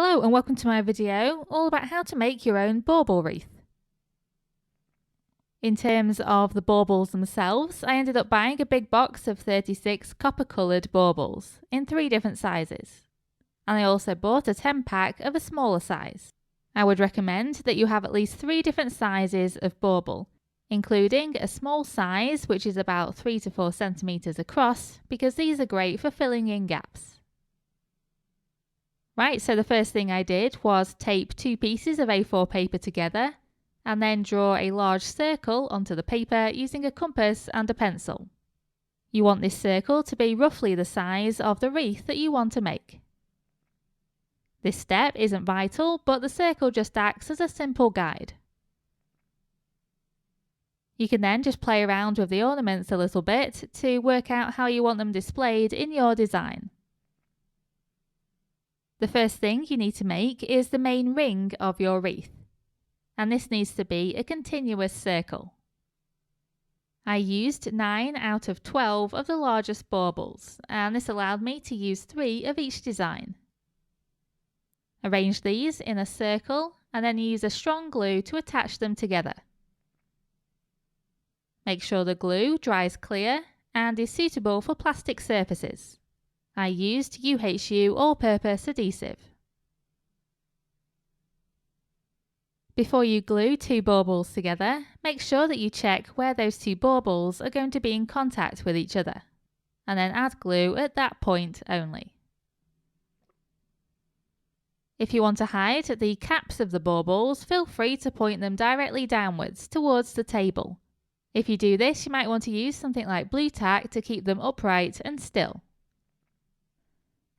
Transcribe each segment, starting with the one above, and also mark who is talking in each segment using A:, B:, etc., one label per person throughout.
A: Hello and welcome to my video all about how to make your own bauble wreath. In terms of the baubles themselves, I ended up buying a big box of 36 copper coloured baubles in 3 different sizes. And I also bought a 10 pack of a smaller size. I would recommend that you have at least 3 different sizes of bauble, including a small size which is about 3 to 4 centimeters across, because these are great for filling in gaps. Right, so the first thing I did was tape 2 pieces of A4 paper together and then draw a large circle onto the paper using a compass and a pencil. You want this circle to be roughly the size of the wreath that you want to make. This step isn't vital, but the circle just acts as a simple guide. You can then just play around with the ornaments a little bit to work out how you want them displayed in your design. The first thing you need to make is the main ring of your wreath, and this needs to be a continuous circle. I used 9 out of 12 of the largest baubles, and this allowed me to use 3 of each design. Arrange these in a circle and then use a strong glue to attach them together. Make sure the glue dries clear and is suitable for plastic surfaces. I used UHU all-purpose adhesive. Before you glue 2 baubles together, make sure that you check where those 2 baubles are going to be in contact with each other, and then add glue at that point only. If you want to hide the caps of the baubles, feel free to point them directly downwards towards the table. If you do this, you might want to use something like blue tack to keep them upright and still.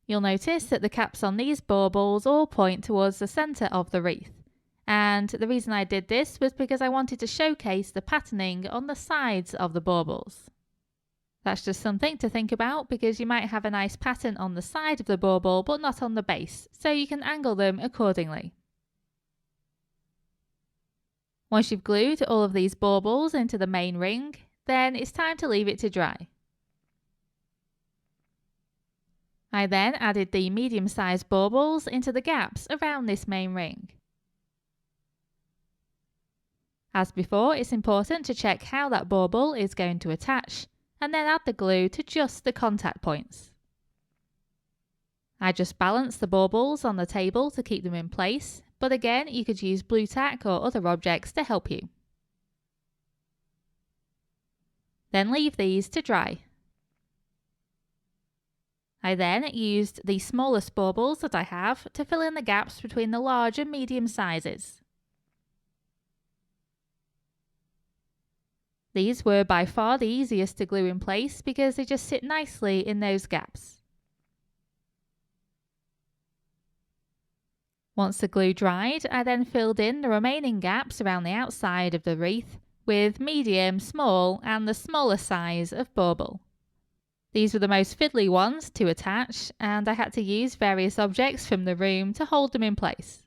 A: You'll notice that the caps on these baubles all point towards the centre of the wreath, and the reason I did this was because I wanted to showcase the patterning on the sides of the baubles. That's just something to think about, because you might have a nice pattern on the side of the bauble but not on the base, so you can angle them accordingly. Once you've glued all of these baubles into the main ring, then it's time to leave it to dry. I then added the medium-sized baubles into the gaps around this main ring. As before, it's important to check how that bauble is going to attach, and then add the glue to just the contact points. I just balanced the baubles on the table to keep them in place, but again, you could use blue tack or other objects to help you. Then leave these to dry. I then used the smallest baubles that I have to fill in the gaps between the large and medium sizes. These were by far the easiest to glue in place because they just sit nicely in those gaps. Once the glue dried, I then filled in the remaining gaps around the outside of the wreath with medium, small, and the smaller size of bauble. These were the most fiddly ones to attach, and I had to use various objects from the room to hold them in place.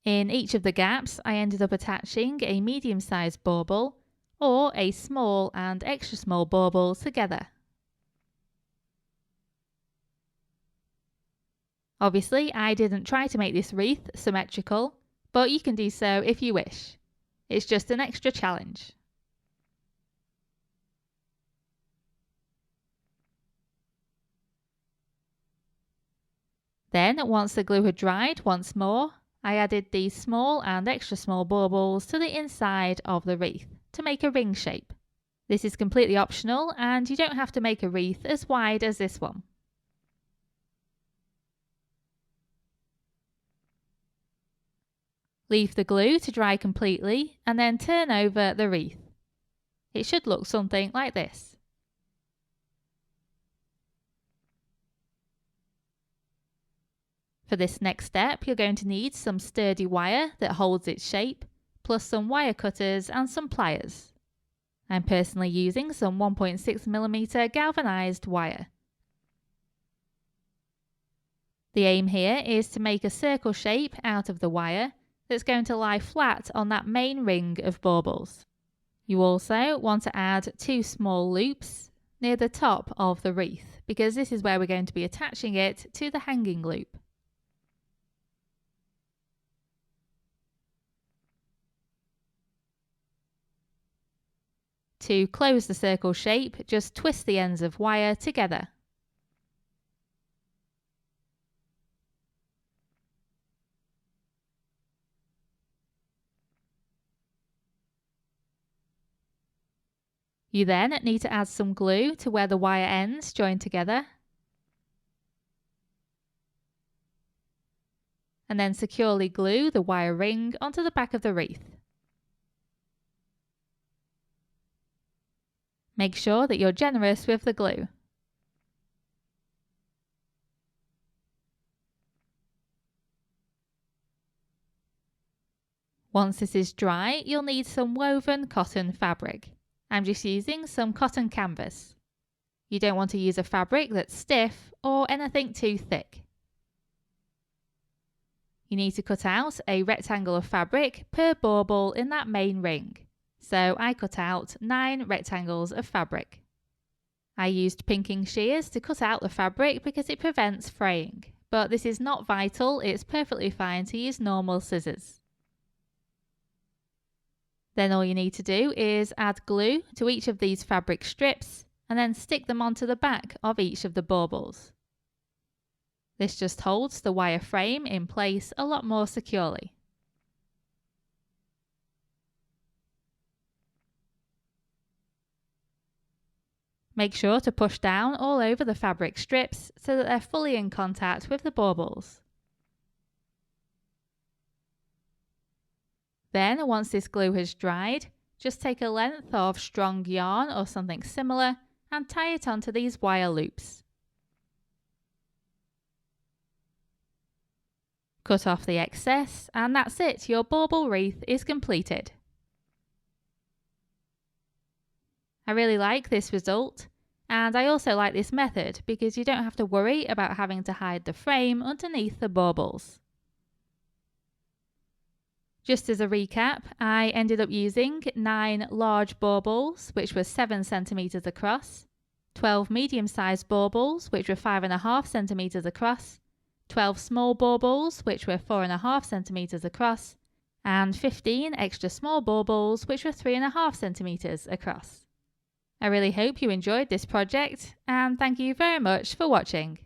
A: In each of the gaps, I ended up attaching a medium-sized bauble or a small and extra small bauble together. Obviously, I didn't try to make this wreath symmetrical, but you can do so if you wish. It's just an extra challenge. Then, once the glue had dried once more, I added these small and extra small baubles to the inside of the wreath to make a ring shape. This is completely optional, and you don't have to make a wreath as wide as this one. Leave the glue to dry completely and then turn over the wreath. It should look something like this. For this next step, you're going to need some sturdy wire that holds its shape, plus some wire cutters and some pliers. I'm personally using some 1.6mm galvanized wire. The aim here is to make a circle shape out of the wire that's going to lie flat on that main ring of baubles. You also want to add 2 small loops near the top of the wreath, because this is where we're going to be attaching it to the hanging loop. To close the circle shape, just twist the ends of wire together. You then need to add some glue to where the wire ends join together, and then securely glue the wire ring onto the back of the wreath. Make sure that you're generous with the glue. Once this is dry, you'll need some woven cotton fabric. I'm just using some cotton canvas. You don't want to use a fabric that's stiff or anything too thick. You need to cut out a rectangle of fabric per bauble in that main ring. So I cut out 9 rectangles of fabric. I used pinking shears to cut out the fabric because it prevents fraying, but this is not vital, it's perfectly fine to use normal scissors. Then all you need to do is add glue to each of these fabric strips and then stick them onto the back of each of the baubles. This just holds the wire frame in place a lot more securely. Make sure to push down all over the fabric strips so that they're fully in contact with the baubles. Then, once this glue has dried, just take a length of strong yarn or something similar and tie it onto these wire loops. Cut off the excess, and that's it, your bauble wreath is completed. I really like this result, and I also like this method because you don't have to worry about having to hide the frame underneath the baubles. Just as a recap, I ended up using 9 large baubles, which were 7 centimeters across, 12 medium-sized baubles, which were 5.5 centimeters across, 12 small baubles, which were 4.5 centimeters across, and 15 extra small baubles, which were 3.5 centimeters across. I really hope you enjoyed this project, and thank you very much for watching.